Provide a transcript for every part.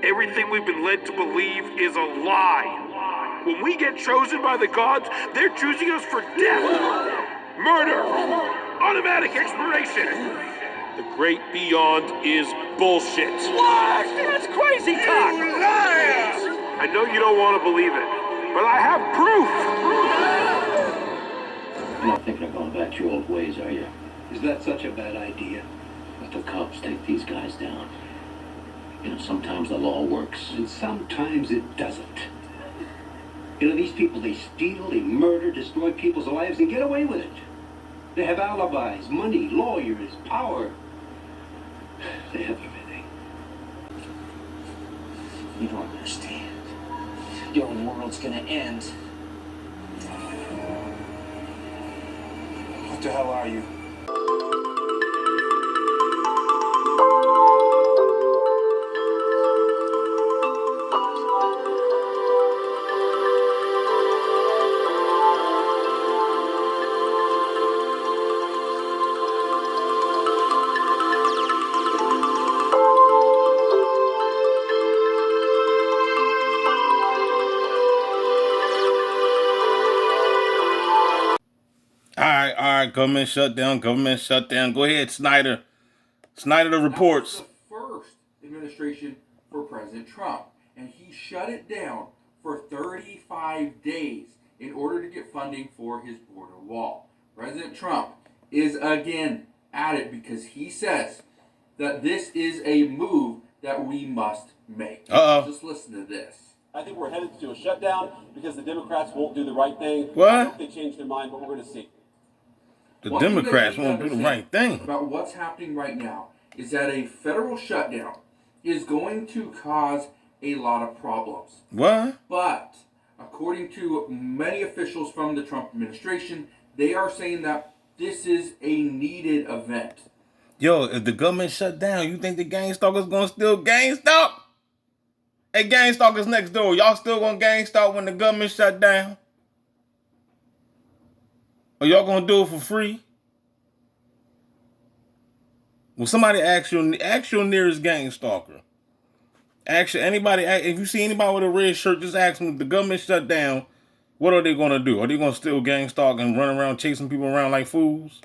Everything we've been led to believe is a lie. When we get chosen by the gods, they're choosing us for death, murder, automatic expiration. The great beyond is bullshit. What? That's crazy talk! You liar! I know you don't want to believe it, but I have proof! You're not thinking of going back to your old ways, are you? Is that such a bad idea? Let the cops take these guys down. You know, sometimes the law works. And sometimes it doesn't. You know, these people, they steal, they murder, destroy people's lives, and get away with it. They have alibis, money, lawyers, power. They have everything. You don't understand. Your world's gonna end. What the hell are you? All right, government shutdown. Go ahead, Snyder. Snyder, the reports. That was the first administration for President Trump, and he shut it down for 35 days in order to get funding for his border wall. President Trump is again at it because he says that this is a move that we must make. Just listen to this. I think we're headed to a shutdown because the Democrats won't do the right thing. What? I hope they change their mind, but we're going to see. The Democrats won't do the right thing. About what's happening right now is that a federal shutdown is going to cause a lot of problems. What? But according to many officials from the Trump administration, they are saying that this is a needed event. Yo, if the government shut down, you think the gang stalkers gonna still gang stalk? Hey, gang stalkers next door, y'all still gonna gang stalk when the government shut down? Or y'all gonna do it for free? Well, somebody ask your nearest gang stalker. Anybody, if you see anybody with a red shirt, just ask them if the government shut down, what are they gonna do? Are they gonna still gang stalk and run around chasing people around like fools?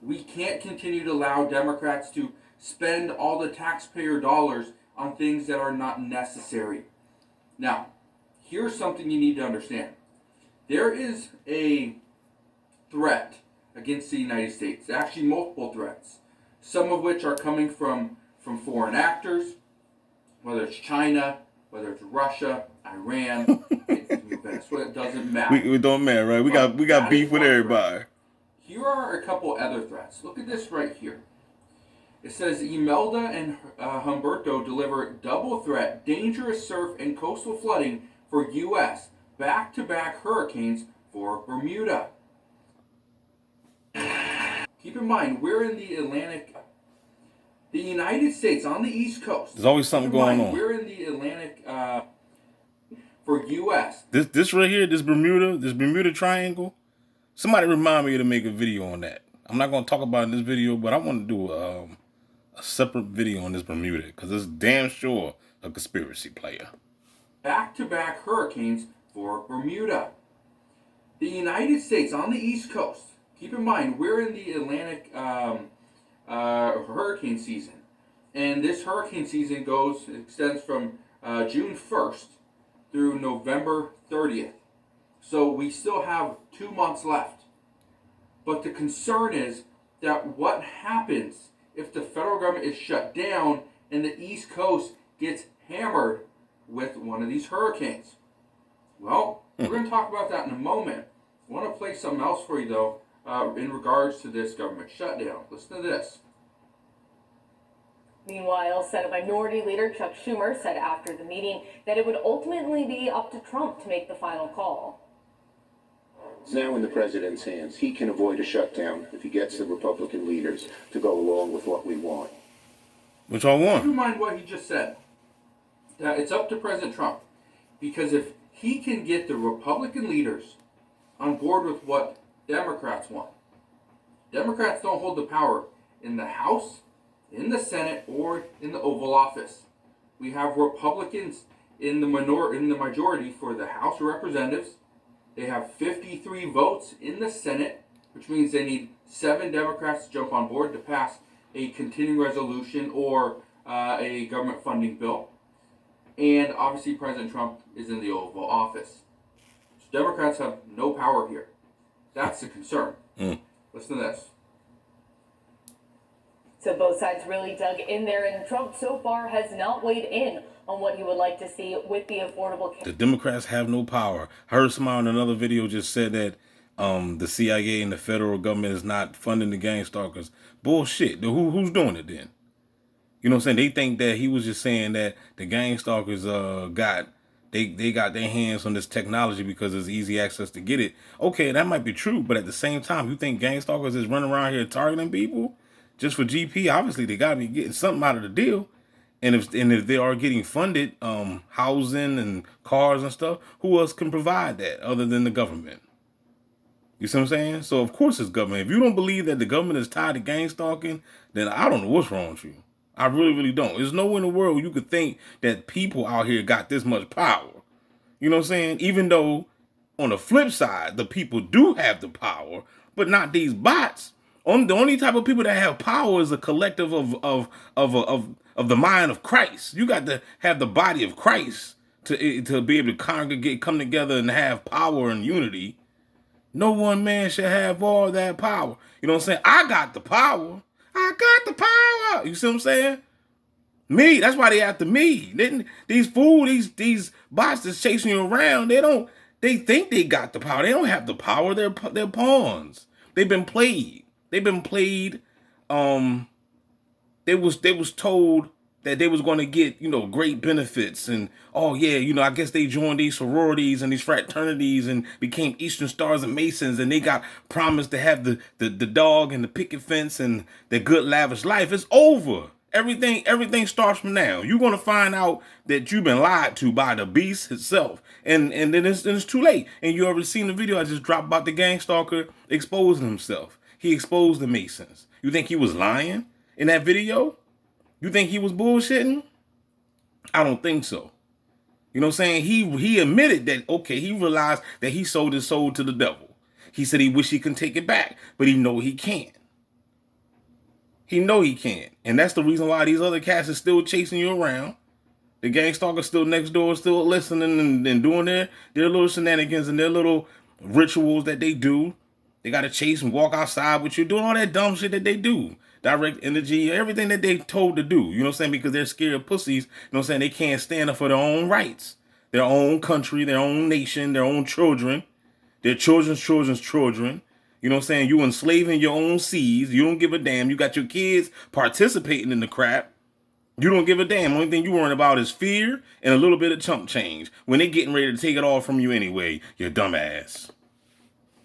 We can't continue to allow Democrats to spend all the taxpayer dollars on things that are not necessary. Now, here's something you need to understand. There is a threat against the United States, actually multiple threats, some of which are coming from foreign actors, whether it's China, whether it's Russia, Iran, Venezuela, it doesn't matter. It don't matter, right? We got beef with everybody. Threat. Here are a couple other threats. Look at this right here. It says Imelda and Humberto deliver double threat, dangerous surf and coastal flooding for U.S. back-to-back hurricanes for Bermuda. Keep in mind, we're in the Atlantic. The United States on the East Coast. There's always something going on. We're in the Atlantic for U.S. This right here, this Bermuda Triangle. Somebody remind me to make a video on that. I'm not going to talk about it in this video, but I want to do a separate video on this Bermuda because it's damn sure a conspiracy player. Back-to-back hurricanes for Bermuda. The United States on the East Coast. Keep in mind, we're in the Atlantic hurricane season. And this hurricane season extends from June 1st through November 30th. So we still have 2 months left. But the concern is that what happens if the federal government is shut down and the East Coast gets hammered with one of these hurricanes? Well, we're going to talk about that in a moment. I want to play something else for you, though, in regards to this government shutdown. Listen to this. Meanwhile, Senate Minority Leader Chuck Schumer said after the meeting that it would ultimately be up to Trump to make the final call. It's now in the president's hands. He can avoid a shutdown if he gets the Republican leaders to go along with what we want. Which I want. Keep in mind what he just said. That it's up to President Trump. Because if he can get the Republican leaders on board with what Democrats want. Democrats don't hold the power in the House, in the Senate, or in the Oval Office. we have Republicans in the majority for the House of Representatives. They have 53 votes in the Senate, which means they need 7 Democrats to jump on board to pass a continuing resolution or a government funding bill. And obviously President Trump is in the Oval Office. So Democrats have no power here. That's the concern. Listen to this. So both sides really dug in there, and Trump so far has not weighed in on what he would like to see with the affordable care. The Democrats have no power. I heard somebody in another video just said that the CIA and the federal government is not funding the gang stalkers. Bullshit. Who's doing it then? You know what I'm saying? They think that he was just saying that the gang stalkers got their hands on this technology because there's easy access to get it. Okay, that might be true, but at the same time, you think gang stalkers is running around here targeting people just for GP? Obviously, they got to be getting something out of the deal. And if they are getting funded, housing and cars and stuff, who else can provide that other than the government? You see what I'm saying? So of course it's government. If you don't believe that the government is tied to gang stalking, then I don't know what's wrong with you. I really, really don't. There's nowhere in the world you could think that people out here got this much power. You know what I'm saying? Even though on the flip side, the people do have the power, but not these bots. The only type of people that have power is a collective of the mind of Christ. You got to have the body of Christ to be able to congregate, come together, and have power and unity. No one man should have all that power. You know what I'm saying? I got the power. I got the power. You see what I'm saying? Me. That's why they after me. These fools, these bots that's chasing you around, they think they got the power. They don't have the power. They're pawns. They've been played. They've been played. They was told that they was going to get, great benefits. And, oh, yeah, I guess they joined these sororities and these fraternities and became Eastern Stars and Masons. And they got promised to have the dog and the picket fence and the good lavish life. It's over. Everything starts from now. You're going to find out that you've been lied to by the beast itself. And then it's too late. And you already seen the video I just dropped about the gang stalker exposing himself. He exposed the Masons. You think he was lying in that video? You think he was bullshitting? I don't think so. You know what I'm saying? He admitted that, okay, he realized that he sold his soul to the devil. He said he wish he can take it back, but he know he can't. He know he can't. And that's the reason why these other cats are still chasing you around. The gang stalkers still next door, still listening and doing their little shenanigans and their little rituals that they do. They got to chase and walk outside with you, doing all that dumb shit that they do. Direct energy, everything that they told to do. You know what I'm saying? Because they're scared pussies. You know what I'm saying? They can't stand up for their own rights. Their own country, their own nation, their own children. Their children's children. You know what I'm saying? You enslaving your own seeds. You don't give a damn. You got your kids participating in the crap. You don't give a damn. Only thing you worrying about is fear and a little bit of chump change. When they getting ready to take it all from you anyway, you dumbass.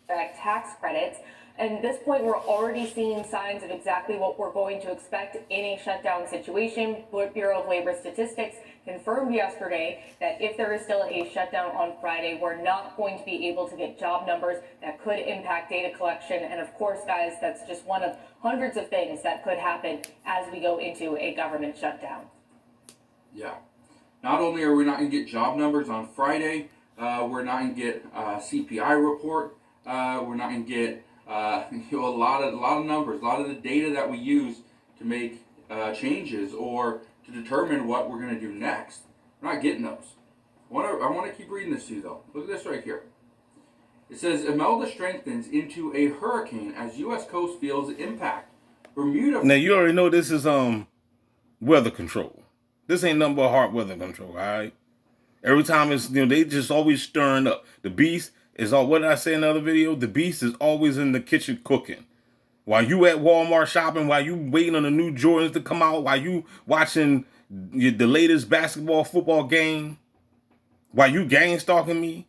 Tax credits. And at this point, we're already seeing signs of exactly what we're going to expect in a shutdown situation. Bureau of Labor Statistics confirmed yesterday that if there is still a shutdown on Friday, we're not going to be able to get job numbers that could impact data collection. And of course, guys, that's just one of hundreds of things that could happen as we go into a government shutdown. Yeah. Not only are we not going to get job numbers on Friday, we're not going to get a CPI report. We're not going to get a lot of numbers, a lot of the data that we use to make changes or to determine what we're going to do next. We're not getting those. I want to keep reading this to you, though. Look at this right here. It says, Imelda strengthens into a hurricane as U.S. coast feels impact. Bermuda... Now, you already know this is weather control. This ain't nothing but hard weather control, all right? Every time it's, they just always stirring up. The beast is all, what did I say in the other video? The beast is always in the kitchen cooking. While you at Walmart shopping, while you waiting on the new Jordans to come out, while you watching the latest basketball, football game, while you gang stalking me,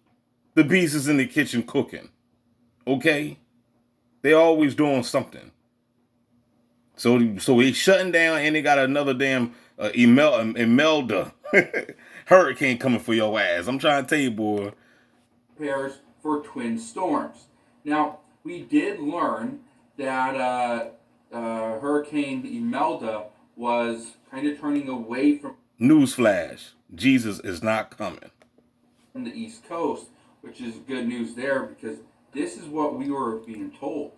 the beast is in the kitchen cooking. Okay? They always doing something. So they shutting down and they got another damn Imelda hurricane coming for your ass. I'm trying to tell you, boy. Prepares for twin storms. Now, we did learn that Hurricane Imelda was kind of turning away from Newsflash: Jesus is not coming. From the East Coast, which is good news there because this is what we were being told.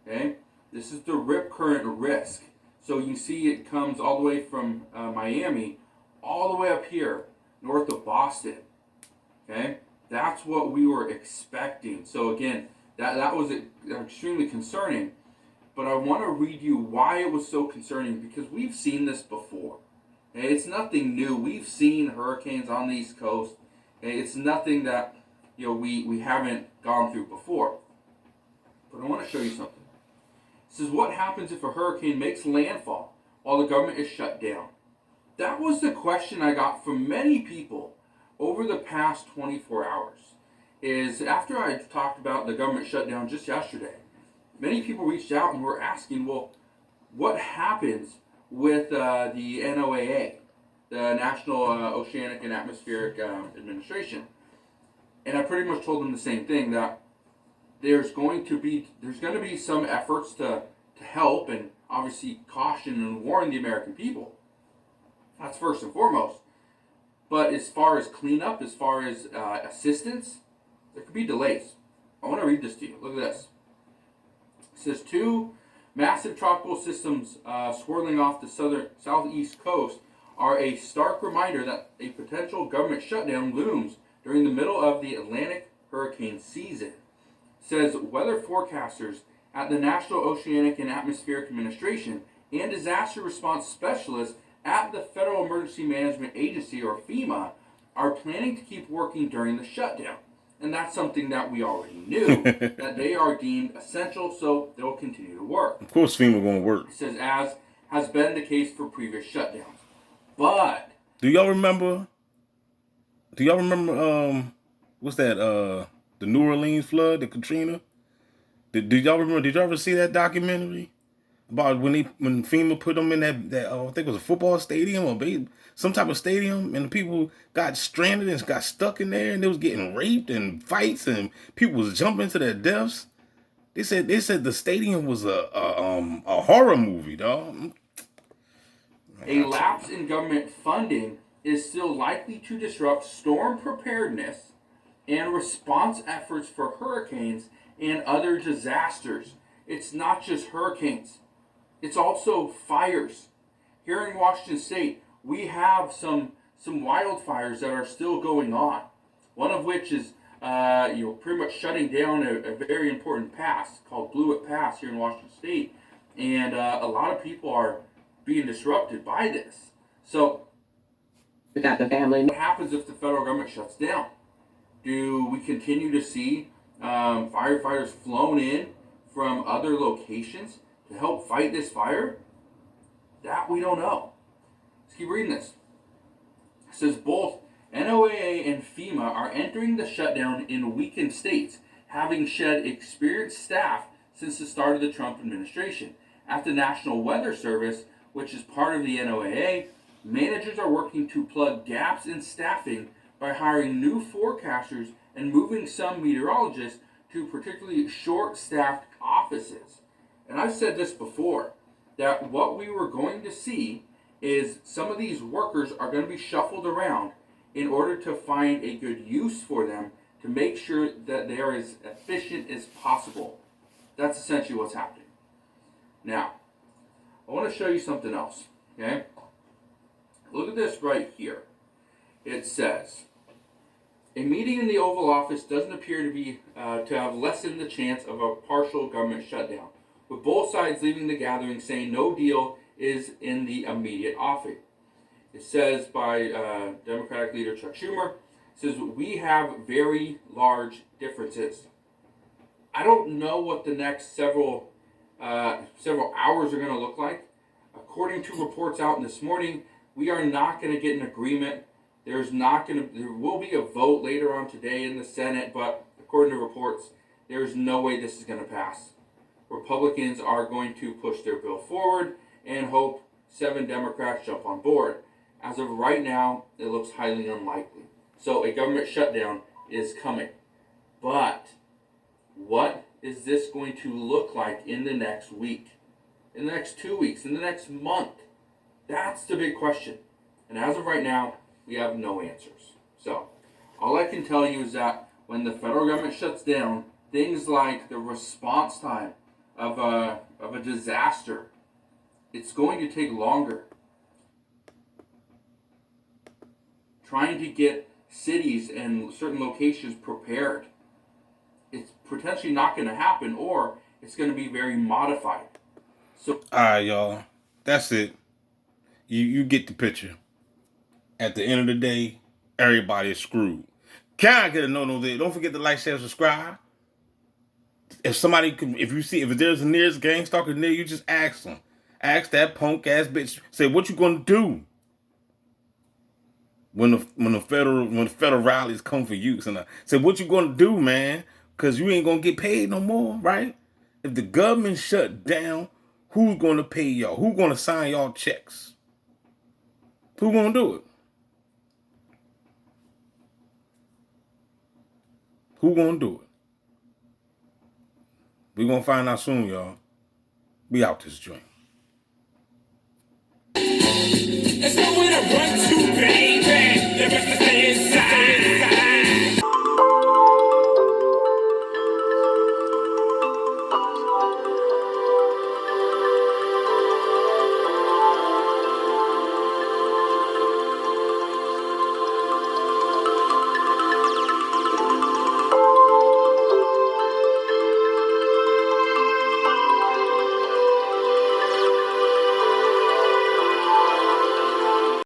Okay, this is the rip current risk. So you see, it comes all the way from Miami, all the way up here north of Boston. Okay, that's what we were expecting. So again, that was extremely concerning. But I want to read you why it was so concerning because we've seen this before. Okay? It's nothing new. We've seen hurricanes on the East Coast. Okay? It's nothing that we haven't gone through before. But I want to show you something. It says, what happens if a hurricane makes landfall while the government is shut down? That was the question I got from many people over the past 24 hours. Is after I talked about the government shutdown just yesterday, many people reached out and were asking, well, what happens with the NOAA, the National Oceanic and Atmospheric Administration? And I pretty much told them the same thing, that there's going to be some efforts to help and obviously caution and warn the American people. That's first and foremost. But as far as cleanup, as far as assistance, there could be delays. I want to read this to you. Look at this. It says 2 massive tropical systems swirling off the southeast coast are a stark reminder that a potential government shutdown looms during the middle of the Atlantic hurricane season. It says weather forecasters at the National Oceanic and Atmospheric Administration and disaster response specialists at the Federal Emergency Management Agency, or FEMA, are planning to keep working during the shutdown. And that's something that we already knew, that they are deemed essential, so they'll continue to work. Of course FEMA going to work. It says, as has been the case for previous shutdowns. But do y'all remember what's that, the New Orleans flood, the Katrina? Did y'all remember, did y'all ever see that documentary? About when FEMA put them in that I think it was a football stadium or some type of stadium, and the people got stranded and got stuck in there, and they was getting raped and fights, and people was jumping to their deaths. They said the stadium was a horror movie, dog. A lapse in government funding is still likely to disrupt storm preparedness and response efforts for hurricanes and other disasters. It's not just hurricanes. It's also fires. Here in Washington State, we have some wildfires that are still going on. One of which is pretty much shutting down a very important pass called Blewett Pass here in Washington State, and a lot of people are being disrupted by this. So, without the family, what happens if the federal government shuts down? Do we continue to see firefighters flown in from other locations to help fight this fire? That we don't know. Let's keep reading this. It says both NOAA and FEMA are entering the shutdown in weakened states, having shed experienced staff since the start of the Trump administration. At the National Weather Service, which is part of the NOAA, managers are working to plug gaps in staffing by hiring new forecasters and moving some meteorologists to particularly short-staffed offices. And I've said this before, that what we were going to see is some of these workers are going to be shuffled around in order to find a good use for them to make sure that they are as efficient as possible. That's essentially what's happening. Now, I want to show you something else, okay? Look at this right here. It says, a meeting in the Oval Office doesn't appear to be to have lessened the chance of a partial government shutdown, with both sides leaving the gathering saying no deal is in the immediate offing. It says by Democratic leader Chuck Schumer, it says, we have very large differences. I don't know what the next several hours are going to look like. According to reports out this morning, we are not going to get an agreement. There will be a vote later on today in the Senate, but according to reports, there's no way this is going to pass. Republicans are going to push their bill forward and hope 7 Democrats jump on board. As of right now, it looks highly unlikely. So a government shutdown is coming. But what is this going to look like in the next week, in the next 2 weeks, in the next month? That's the big question. And as of right now, we have no answers. So, all I can tell you is that when the federal government shuts down, things like the response time of a disaster, it's going to take longer. Trying to get cities and certain locations prepared, it's potentially not going to happen, or it's going to be very modified. So, all right, y'all. That's it. You get the picture. At the end of the day, everybody is screwed. Can I get a no there? Don't forget to like, share, subscribe. If there's a nearest gang stalker near you, just ask them. Ask that punk ass bitch. Say, what you gonna do when the federal rallies come for you? So say, what you gonna do, man? Cause you ain't gonna get paid no more, right? If the government shut down, who's gonna pay y'all? Who's gonna sign y'all checks? Who gonna do it? Who gonna do it? We gonna find out soon, y'all. We out this joint. There's nowhere to run to, baby.